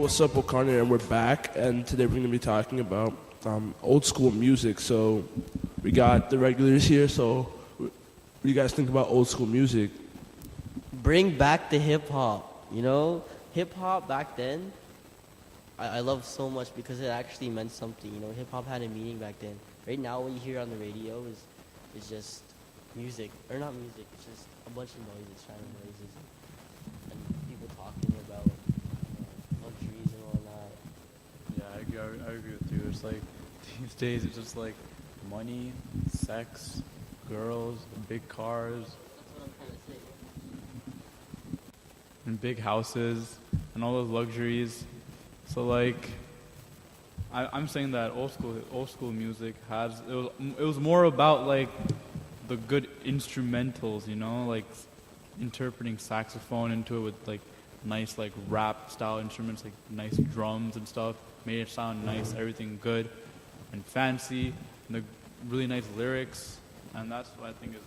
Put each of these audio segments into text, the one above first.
what's up, O'Connor? And we're back, and today we're going to be talking about old school music. So we got the regulars here, so what do you guys think about old school music? Bring back the hip hop. You know, hip hop back then, I love so much because it actually meant something. You know, hip hop had a meaning back then. Right now, what you hear on the radio is just music, or not music. It's just a bunch of noises, random noises, and people talking about luxuries and whatnot. Yeah, I agree with you. It's like these days it's just like money, sex, girls, big cars, That's what I'm trying to say. and big houses, and all those luxuries. So like, I'm saying that old school music it was more about like the good instrumentals, you know, like interpreting saxophone into it with like nice like rap style instruments, like nice drums and stuff, made it sound nice, everything good and fancy, and the really nice lyrics, and that's what I think is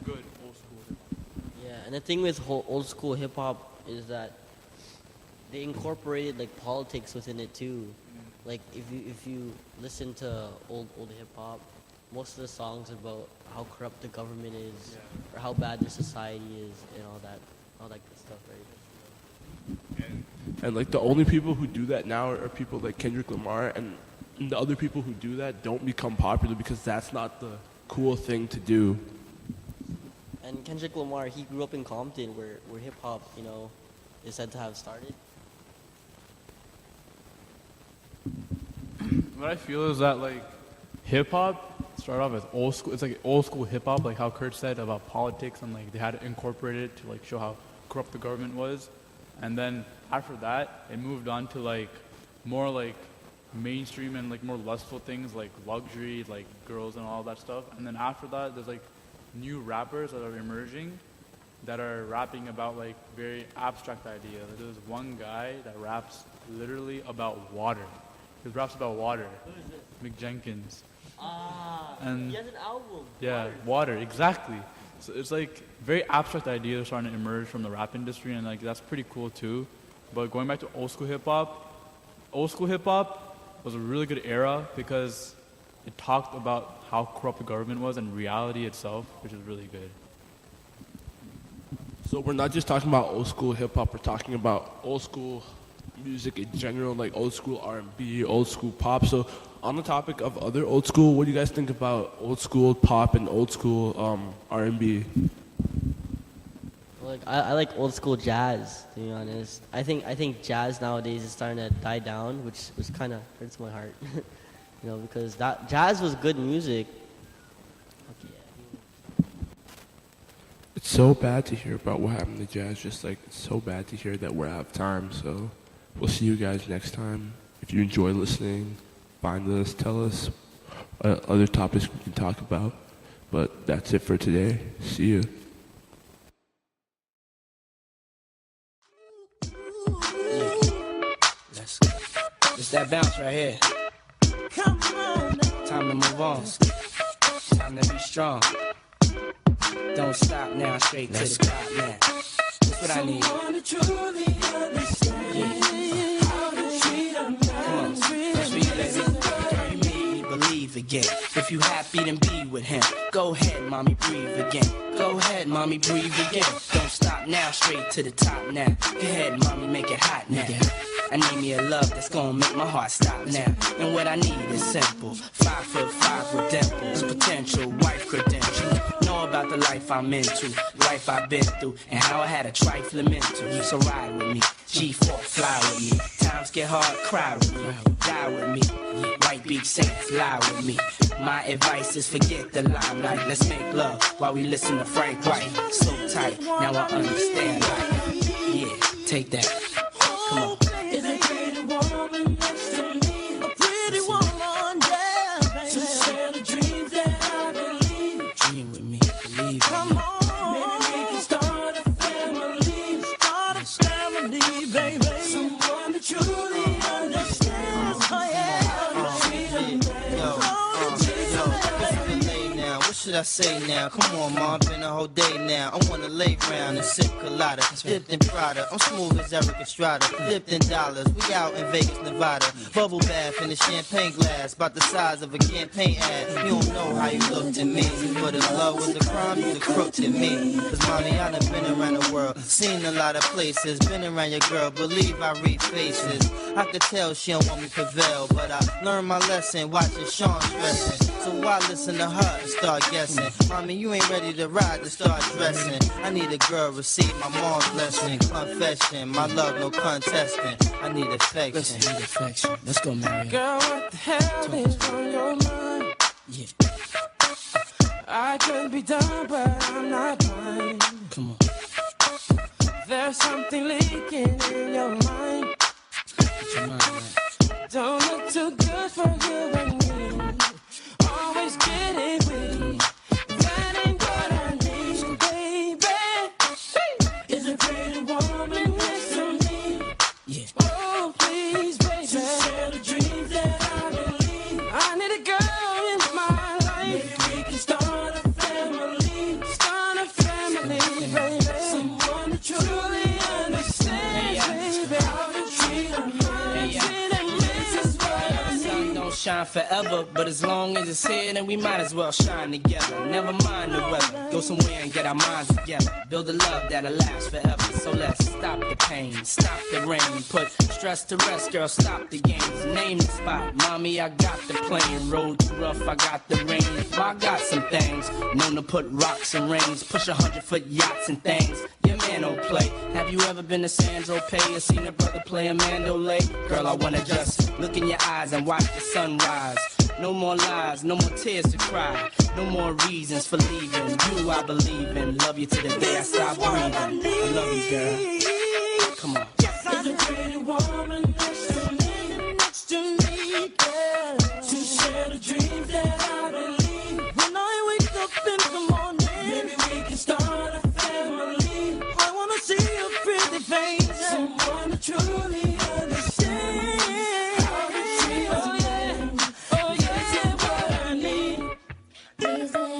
good old school hip-hop. Yeah, and the thing with old school hip hop is that they incorporated like politics within it too. Like if you listen to old hip hop, most of the songs about how corrupt the government is, or how bad the society is, and all that good stuff, right? And like the only people who do that now are people like Kendrick Lamar, and the other people who do that don't become popular because that's not the cool thing to do. And Kendrick Lamar, he grew up in Compton, where hip hop, you know, is said to have started. What I feel is that like hip hop started off as old school. It's like old school hip hop, like how Kurt said about politics, and like they had to incorporate it to like show how corrupt the government was. And then after that, it moved on to like more like mainstream and like more lustful things like luxury, like girls and all that stuff. And then after that, there's like new rappers that are emerging that are rapping about like very abstract ideas. Like, there's one guy that raps literally about water. He raps about water. Who is this? Mick Jenkins. He has an album. Yeah, water, exactly. So it's like very abstract ideas starting to emerge from the rap industry, and like that's pretty cool too. But going back to old school hip hop was a really good era because it talked about how corrupt the government was and reality itself, which is really good. So we're not just talking about old school hip hop, we're talking about old school music in general, like old school R&B, old school pop. So on the topic of other old school, what do you guys think about old school pop and old school R&B? Like I like old school jazz, to be honest. I think jazz nowadays is starting to die down, which kind of hurts my heart. You know, because that jazz was good music. Okay, yeah. It's so bad to hear about what happened to jazz, just like it's so bad to hear that we're out of time. So we'll see you guys next time. If you enjoy listening, find us, tell us other topics we can talk about. But that's it for today. See you. Let's go. It's that bounce right here. Come on. Time to move on. Time to be strong. Don't stop now, straight to the top now. That's what I need. Come on. That's for you, baby. You made me believe again. If you happy, then be with him. Go ahead, mommy, breathe again. Go ahead, mommy, breathe again. Don't stop now, straight to the top now. Go ahead, mommy, make it hot now. I need me a love that's gonna make my heart stop now. And what I need is simple. 5'5" with dimples, potential wife credentials. Know about the life I'm into, life I've been through, and how I had a trifling mental. So ride with me, G4, fly with me. Times get hard, cry with me, die with me. White beach saints, lie with me. My advice is forget the limelight. Let's make love while we listen to Frank White. So tight, now I understand life. Yeah, take that. Come on. Is a pretty woman next to me? A pretty woman, yeah, baby. To share the dreams that I believe. Dream with me, believe Come in me. on, maybe we can start a family. Start a family, baby. Someone that truly understands. Oh yeah, freedom, baby. Yo, listen to Lane now. What's should I say now? Come on, mom, been a whole day now. I wanna lay round and sip colada, dipped in Prada. I'm smooth as Eric Estrada, dipped in dollars. We out in Vegas, Nevada. Bubble bath in a champagne glass, about the size of a campaign ad. You don't know how you looked at me, but if love was a crime, you the crook to me. Cause mommy, I done been around the world, seen a lot of places, been around your girl, believe I read faces. I could tell she don't want me to prevail, but I learned my lesson watching Sean stressing. So why listen to her and start guessing? Mommy, you ain't ready to ride to start dressing. I need a girl, receive my mom's blessing. Confession, my love, no contesting. I need affection. Let's go, Mary. Girl, what the hell is on your mind? Yeah. I could be done, but I'm not blind. Come on. There's something leaking in your mind. What's your mind, man? Don't look too good for you and me. Always getting with me. That ain't what I need, baby. Is a pretty woman next to me? Yeah. Oh, please, baby. To share the dreams that I believe. I need a girl in my life. Maybe we can start a family. Start a family, baby. Someone to truly understands, baby. How to treat a man. This is what I need. Sun don't shine forever, but as long as it's here, then we might as well shine together. Never mind the weather. Go somewhere and get our minds together. Build a love that'll last forever. So let's stop the pain, stop the rain. Put stress to rest, girl, stop the games. Name the spot, mommy, I got the plane. Road too rough, I got the rain. I got some things, known to put rocks and rings. Push 100-foot yachts and things. Your man don't play. Have you ever been to Sandro Pay or seen a brother play a mandolay? Girl, I wanna just look in your eyes and watch the sunrise. No more lies, no more tears to cry. No more reasons for leaving. You I believe in. Love you to the day I stop breathing. I love you, girl. Come on. Is a pretty woman next to me, girl. To share the dreams that I believe. When I wake up in the morning, maybe we can start a family. I wanna see your pretty face, someone to truly understand. How to treat us, oh yeah, what I need. Is there